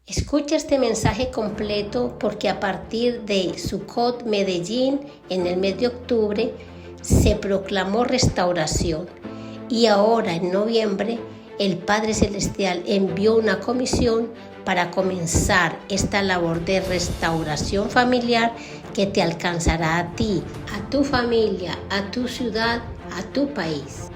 Escucha este mensaje completo porque a partir de Sukkot Medellín, en el mes de octubre, se proclamó restauración. Y ahora, en noviembre, el Padre Celestial envió una comisión para comenzar esta labor de restauración familiar que te alcanzará a ti, a tu familia, a tu ciudad, a tu país.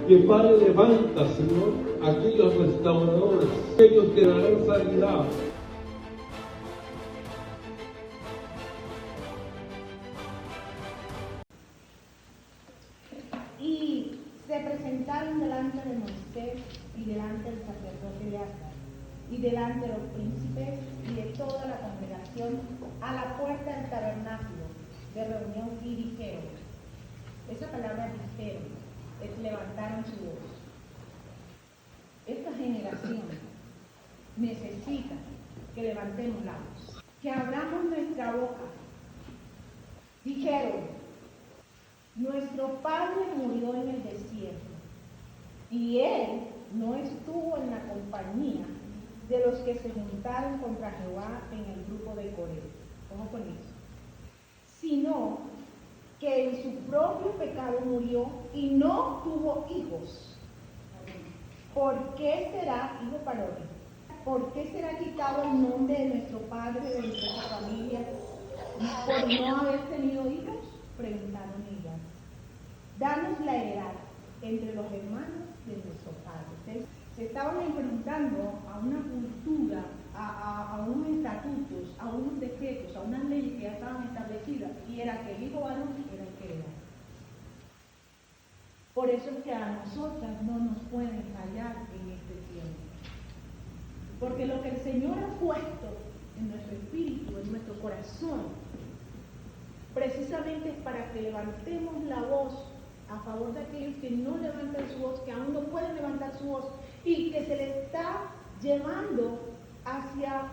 Que Padre levanta, Señor, aquellos restauradores, aquellos que darán sanidad. Y se presentaron delante de Moisés y delante del sacerdote Eleazar y delante de los príncipes y de toda la congregación a la puerta del tabernáculo de reunión y dijeron, esa palabra dijeron, levantaron su voz. Esta generación necesita que levantemos la voz, que abramos nuestra boca. Dijeron, nuestro padre murió en el desierto y él no estuvo en la compañía de los que se juntaron contra Jehová en el grupo de Coré. ¿Cómo con eso? Sino que en su propio pecado murió y no tuvo hijos. ¿Por qué será, hijo parodia, por qué será quitado el nombre de nuestro padre de nuestra familia por no haber tenido hijos? Preguntaron ellas. Danos la heredad entre los hermanos de nuestro padre. Se estaban enfrentando a una cultura, a unos estatutos, a unos decretos, a unas leyes que ya estaban establecidas, y era que el hijo varón era el que era. Por eso es que a nosotras no nos pueden fallar en este tiempo. Porque lo que el Señor ha puesto en nuestro espíritu, en nuestro corazón, precisamente es para que levantemos la voz a favor de aquellos que no levantan su voz, que aún no pueden levantar su voz, y que se les está llevando hacia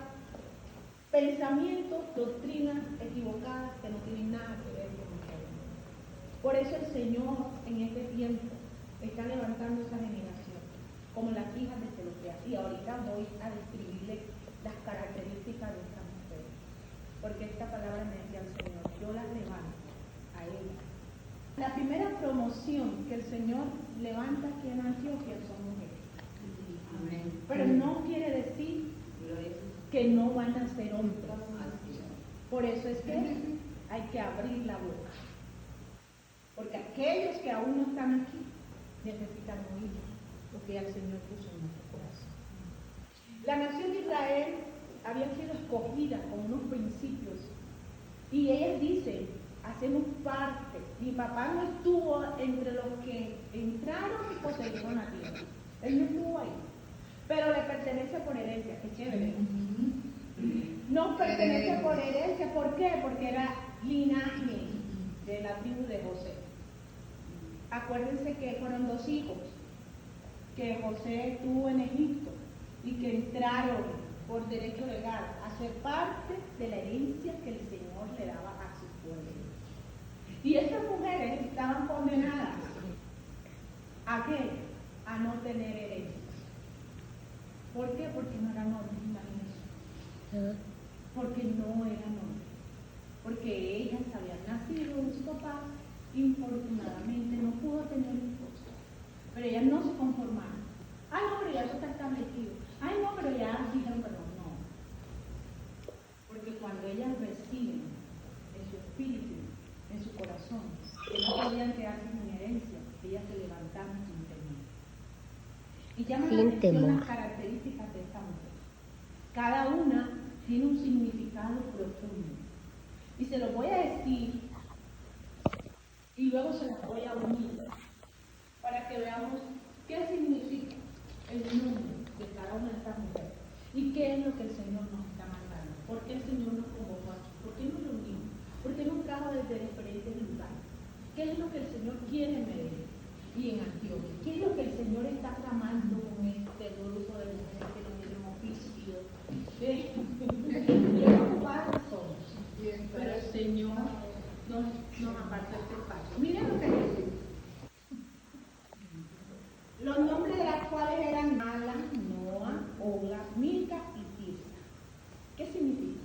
pensamientos, doctrinas equivocadas que no tienen nada que ver con nosotros. Por eso el Señor en este tiempo está levantando esa generación, como las hijas de Zelofead. Y ahorita voy a describirle las características de esta mujer, porque esta palabra me decía el Señor, yo las levanto a ella. La primera promoción que el Señor levanta aquí en Antioquia son mujeres. Amén. Pero no quiere decir que no van a ser hombres. Por eso es que hay que abrir la boca. Porque aquellos que aún no están aquí necesitan oír lo que el Señor puso en nuestro corazón. La nación de Israel había sido escogida con unos principios y ellas dicen, hacemos parte. Mi papá no estuvo entre los que entraron y poseyeron la tierra. Él no estuvo ahí. Pero le pertenece por herencia. Qué chévere. No pertenece por herencia. ¿Por qué? Porque era linaje de la tribu de José. Acuérdense que fueron 2 hijos que José tuvo en Egipto y que entraron por derecho legal a ser parte de la herencia que el Señor le daba a su pueblo. Y estas mujeres estaban condenadas ¿a qué? A no tener herencia. ¿Por qué? Porque no eran hombres, imagínense. Porque no eran hombres. Porque ellas habían nacido en su papá, infortunadamente no pudo tener hijos. Pero ellas no se conformaron. Ay, no, pero ya eso está establecido. Ay, no, pero ya dijeron que no. Porque cuando ellas reciben en su espíritu, en su corazón, que no podían quedarse sin herencia, ellas se levantaron sin temor. Y llaman la atención las características de esta mujer. Cada una tiene un significado profundo. Y se lo voy a decir y luego se las voy a unir para que veamos qué significa el nombre de cada una de estas mujeres y qué es lo que el Señor nos está mandando. ¿Por qué el Señor nos convocó aquí? ¿Por qué nos reunimos? ¿Por qué nos trajo desde de diferentes lugares. ¿Qué es lo que el Señor quiere en Medellín y en Antioquia? ¿Qué es lo que el Señor está tramando con este grupo de mujeres que no tienen oficio? Y ocupadas somos. Pero el Señor nos aparta este espacio. Miren lo que dice. Los nombres de las cuales eran Mala, Noa, Ogla, Milca y Tirsa. ¿Qué significa?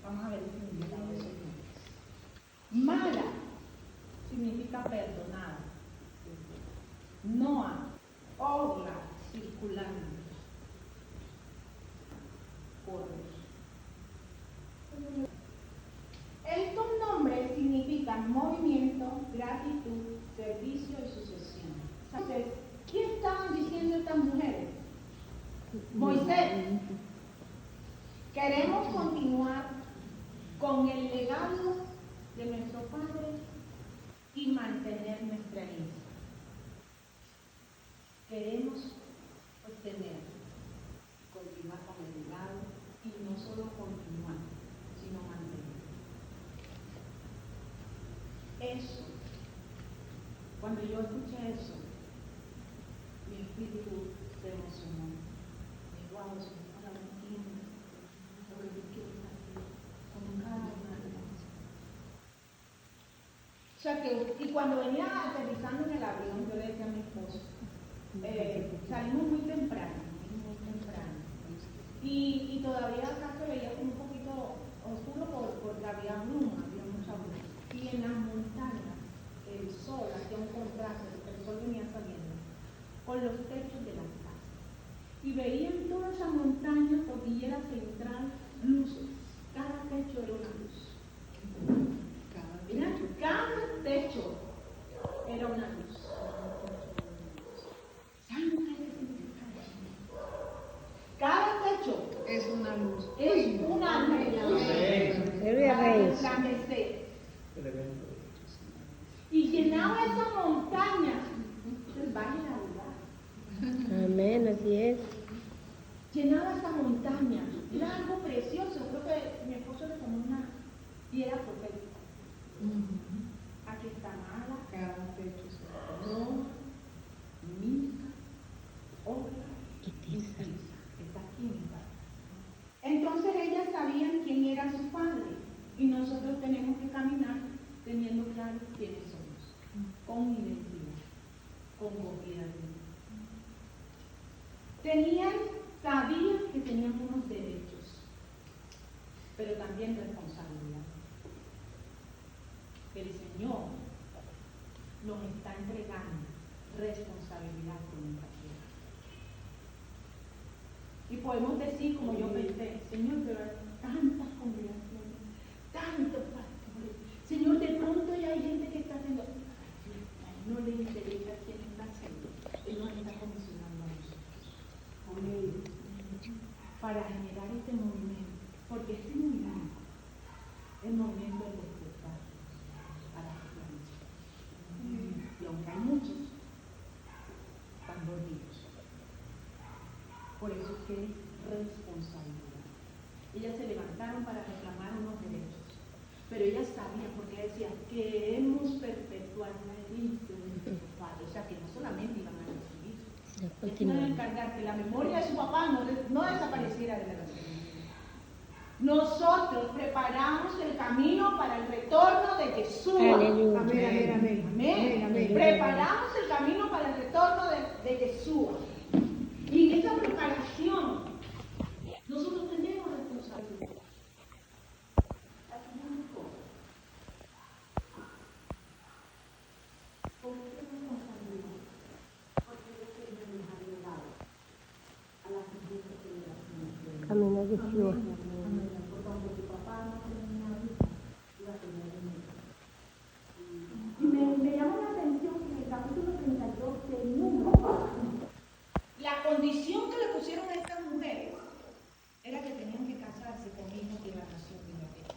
Vamos a ver el significado de esos nombres. Mala significa perdonada. Noa, Ogla, circulando. Correr. Estos nombres significan movimiento, gratitud, servicio y sucesión. Entonces, ¿qué estaban diciendo estas mujeres? Moisés, queremos continuar con el legado de nuestro padre y mantener nuestra herencia. Queremos obtener, continuar con el legado y no solo continuar, sino mantener. Eso, cuando yo escuché eso, mi espíritu se emocionó. Y wow, Señor, ahora entiendo lo que tú quieres hacer con cada una de nosotros. O sea que, y cuando venía aterrizando en el avión, yo le decía a mi esposo, salimos muy temprano. Y todavía acá se veía como un poquito oscuro porque había bruma, había mucha bruma. Y en las montañas, el sol hacía un contraste, el sol venía saliendo, con los techos de las casas. Y veían toda esa montaña, cordillera central, luces. Cada techo era una luz. Cada techo era una luz. ¿Saben qué significa eso? Cada techo Es una luz. es una luz para resplandecer. Y llenaba esa montaña del Valle de Aguilar. Amén, así es. Llenaba esa montaña. Era algo precioso. Creo que mi esposo le tomó una piedra profética. Aquí está Mala, Cada techo es no, Milca, Ogla y Tirsa. Está aquí en mi padre. Entonces ellas sabían quién era su padre y nosotros tenemos que caminar teniendo claro quiénes somos, con identidad, con confianza. Sabían que tenían unos derechos, pero también responsabilidad. El Señor nos está entregando responsabilidad con nuestra tierra. Y podemos decir, como yo pensé, Señor, pero hay tantas congregaciones, tantos pastores. Señor, de pronto ya hay gente que está haciendo fiesta, no le interesa quién está haciendo. Él nos está comisionando a nosotros. Amén. Para generar este movimiento, porque este movimiento es el movimiento del despertar para la planicie. Y aunque hay muchos, están dormidos. Por eso es que es responsabilidad. Ellas se levantaron para reclamar unos derechos, pero ellas sabían, porque decían, queremos perpetuar la herencia de nuestros padres. O sea, que no solamente iban a recibir, iban a encargar que la memoria de su papá no desapareciera de la nación. Nosotros preparamos el camino para el retorno de Jesús. Aleluya. Amén. Preparamos el camino para el retorno de Jesús. Y en esa preparación, nosotros tenemos responsabilidad. Aquí hay una cosa. ¿Por qué responsabilidad? Porque es que Dios nos ha legado a la siguiente generación. Camino de Yeshua. Por cuando tu papá no tenía una vida, iba a tener un hijo. Y me llama la atención que en el capítulo 32 se enuncia la condición que le pusieron a estas mujeres era que tenían que casarse con hijos de la nación de Israel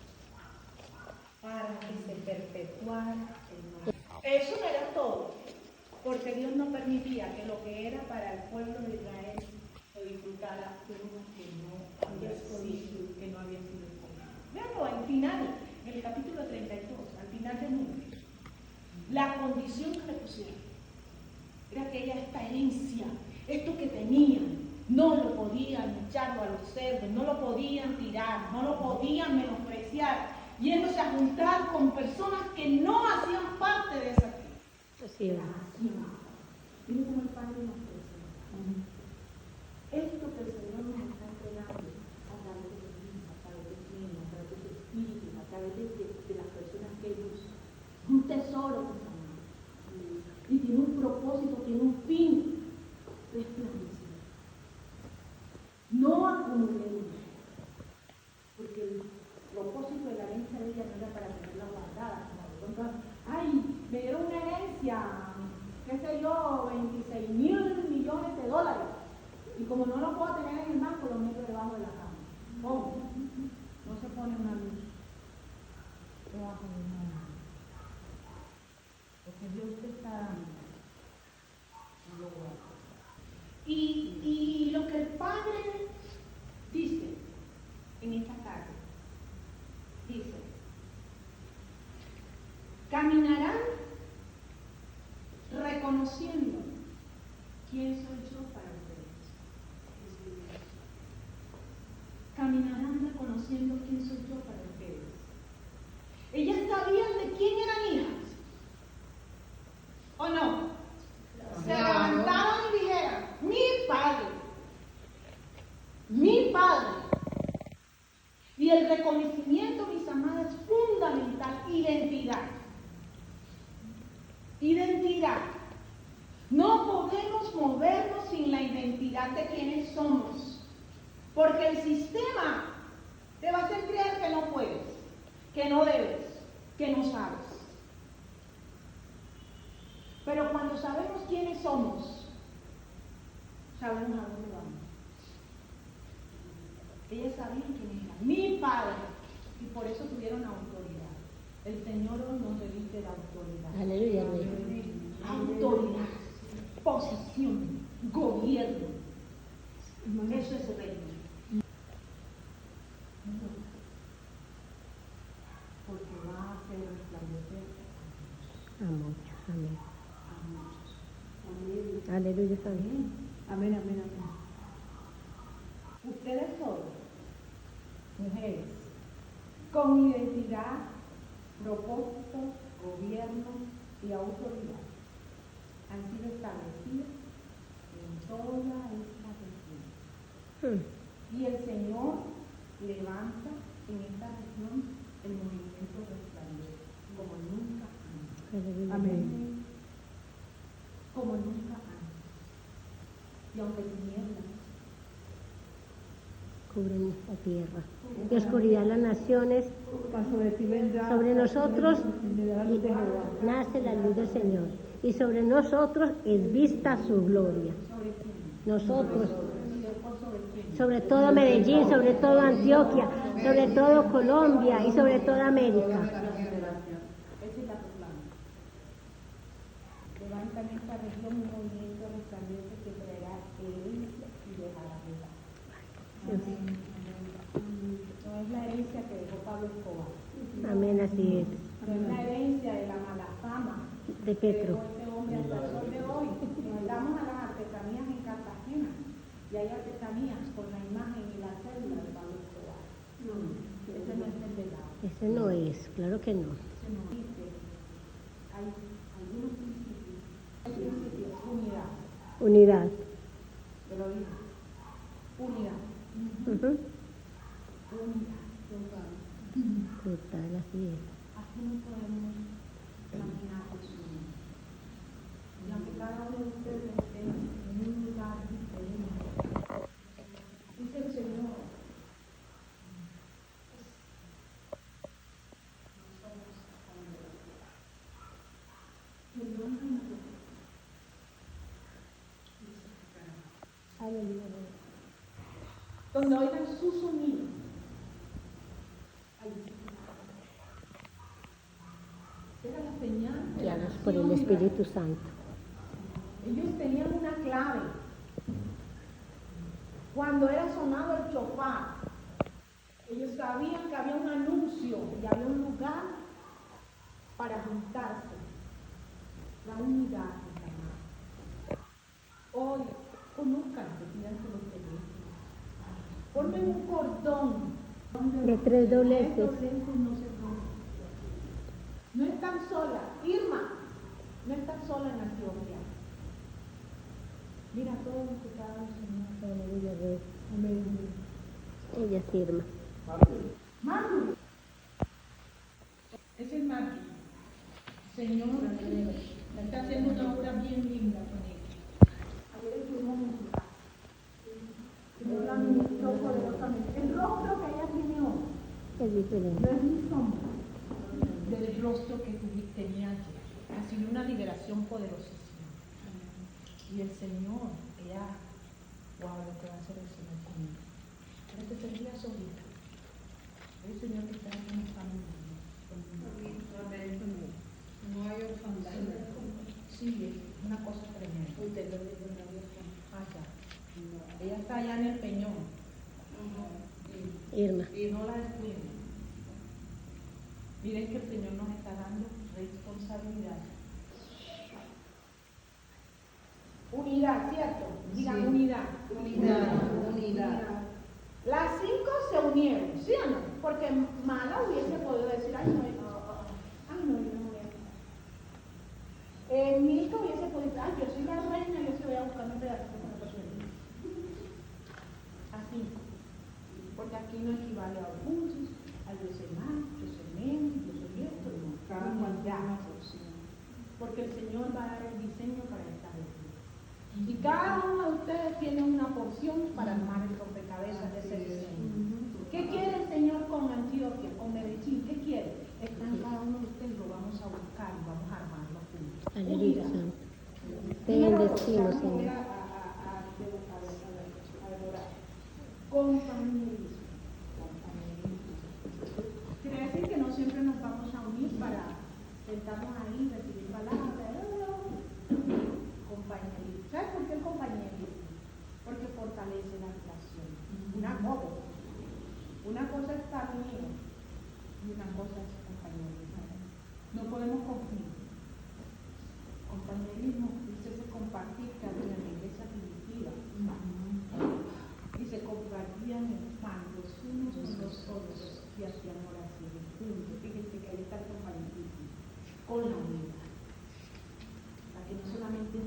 para que se perpetuara el nombre. Eso no era todo, porque Dios no permitía que lo que era para el pueblo de Israel lo disfrutara uno que no había sido escogido. Veanlo al final, en el capítulo 32, al final del maldición que le pusieron era que esta herencia, esto que tenían, no lo podían echarlo a los cerdos, no lo podían tirar, no lo podían menospreciar, yéndose a juntar con personas que no hacían parte de esa tribu. Así es. Miren cómo el Padre nos presenta. Esto que el Señor nos está entregando a través de los niños, a través de niños, a través de su espíritu, a través de las personas que Él usa. Un tesoro, mis amados. Y tiene un propósito, tiene un fin. Resplandecer. No acumulemos. Porque el propósito de la herencia de ella no era para tenerla guardada. Ay, me dieron una herencia, qué sé yo, 26.000 millones de dólares. Y como no lo puedo tener en el banco, lo meto debajo de la cama. ¿Cómo? No se pone una luz debajo de una luz. Porque Dios te está dando. No lo guarda. Y lo que el Padre dice en esta tarde, dice, caminarán reconociendo quién soy yo para ustedes. Caminarán reconociendo quién soy yo para ustedes. Ellas sabían de quién eran hijas. ¿O no? Se levantaban y dijeron, mi padre. Mi padre. Y el reconocimiento, mis amadas, es fundamental. Identidad. Identidad. No podemos movernos sin la identidad de quienes somos. Porque el sistema te va a hacer creer que no puedes, que no debes, que no sabes. Pero cuando sabemos quiénes somos, sabemos a dónde vamos. Ellas sabían quién era mi padre y por eso tuvieron autoridad. El Señor nos reviste de autoridad. Aleluya. Autoridad, posición, gobierno. Eso es reino. Porque va a hacer resplandecer A muchos, amén. a muchos. Amén. Aleluya, amén. Amén, amén, amén. Ustedes son mujeres con identidad, propósito, gobierno y autoridad. Han sido establecidas en toda esta región. Y el Señor levanta en esta región el movimiento resplandece como nunca antes. Amén. Como nunca antes. Y aunque tinieblas cubren esta tierra. Y oscuridad las naciones, Sobre ti vendrá. sobre nosotros de la luz de Jehová. nace la luz del Señor. Y sobre nosotros es vista su gloria. sobre quién. Nosotros, Sobre quién. sobre todo Medellín, sobre todo Antioquia, sobre todo Colombia y sobre toda América. Esa es la proclama. Levanta en esta región un movimiento resplandece que traerá herencia y dejará vida. Amén. No es la herencia que dejó Pablo Escobar. Amén, así es. No es la herencia de la mala fama De Petro. que dejó este hombre hasta el sol de hoy. Nos damos a las artesanías en Cartagena y hay artesanías con la imagen y la célula de Pablo Escobar. Ese no es el legado. Ese no es, claro que no. Ese no dice. Hay algunos principios. El principio es unidad. Unidad. Pero dice, unidad. Ujú. Unidad. Total, así es. Así no podemos caminar juntos. Y aunque cada uno de ustedes esté en un lugar diferente, dice el Señor, donde oigan su sonido, ahí era la señal de la Guiados por el nación Espíritu Israel. Santo. Ellos tenían una clave. Cuando era sonado el chofar, ellos sabían que había un anuncio y había un lugar para juntarse. La unidad es la más. Hoy, conózcanse, díganse los teléfonos. Formen un cordón. De 3 dobleces. No se rompen. No están solas. Irma, no están solas en Antioquia. Mira todo lo que cada Señor. Amén. Ella es Irma. Manu. Ese es Manu. Señor, está haciendo una obra bien linda con ella. Ayer estuvimos en su casa. Señor la ministró poderosamente. El rostro que ella tiene hoy Es diferente. no es mi sombra del rostro que tenía ayer. Ha sido una liberación poderosísima. Y el Señor, ella, wow, lo que va a hacer el Señor conmigo. Pero te sentía solita. El Señor que está en mi familia. No hay orfandad. Sí, es una cosa tremenda. Ella está allá en el Peñón. Irma. Y no la descuiden. Miren que el Señor nos está dando responsabilidad. Unidad, ¿cierto? Digan Sí. unidad. Unidad. Las 5 se unieron, ¿sí o no? Porque Mala hubiese podido decir, ay, no, yo no voy a. Milka hubiese podido decir, ay, yo soy la reina, yo se voy a buscar un pedacito con otro sueño. Así. Porque aquí no equivale a orgullo, a yo soy más, yo soy menos, yo soy esto, no. Cada cual tiene una porción. Porque el Señor va a dar el diseño para esta vez. Y cada uno de ustedes tiene una porción para armar el rompecabezas de ese diseño. ¿Qué quiere el Señor con Antioquia, con Medellín? ¿Qué quiere? Está en cada uno de ustedes, lo vamos a buscar y vamos a armarlo juntos. Aleluya, Unidad. Santo. Te bendecimos, Vamos Señor. a adorar. Compañerismo. Quiere decir que no siempre nos vamos a unir para sentarnos ahí, recibir palabras. Compañerismo. ¿Sabes por qué el compañerismo? Porque fortalece la relación. Una cosa es estar unidos y una cosa es compañerismo. No podemos confundir. Compañerismo dice ese compartir que había en la iglesia primitiva. Y se compartían el pan los unos con los otros y hacían oraciones juntos. Fíjense que ahí está el compañerismo con la unidad. Para que no solamente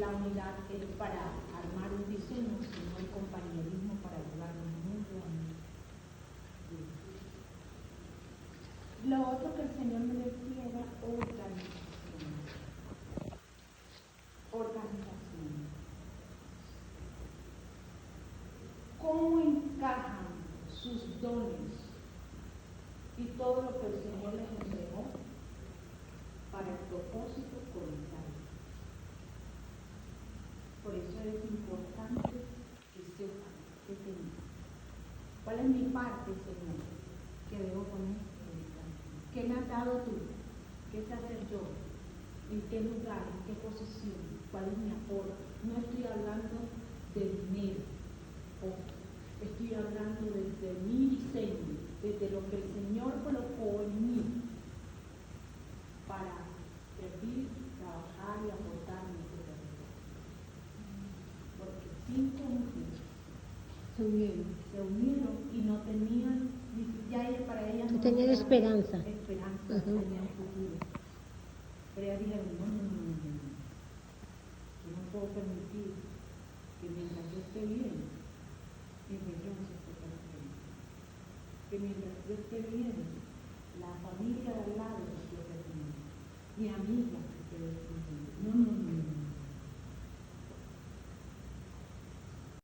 la unidad es para armar un diseño, sino el compañerismo para ayudarnos mutuamente. Lo otro que el Señor me decía era organización. Organización. ¿Cómo encajan sus dones y todo lo que el Señor les entregó para el propósito comunitario? Por eso es importante que sepan qué tengo. ¿Cuál es mi parte, Señor, que debo poner? ¿Qué me has dado tú? ¿Qué sé hacer yo? ¿En qué lugar? ¿En qué posición? ¿Cuál es mi aporte? No estoy hablando de dinero. Estoy hablando desde mi diseño, desde lo que el Señor colocó en mí para servir, trabajar y aportar mi vida. Porque 5 mujeres se unieron y no tenían, ya para ellas No tenían esperanza. Esperanza, no tenían futuro. Pero ellas dijeron, no. Yo no puedo permitir que mientras yo esté bien, mi región se esté perdiendo. Que mientras yo esté bien, la familia de al lado se esté perdiendo. Mi amiga se esté perdiendo. No.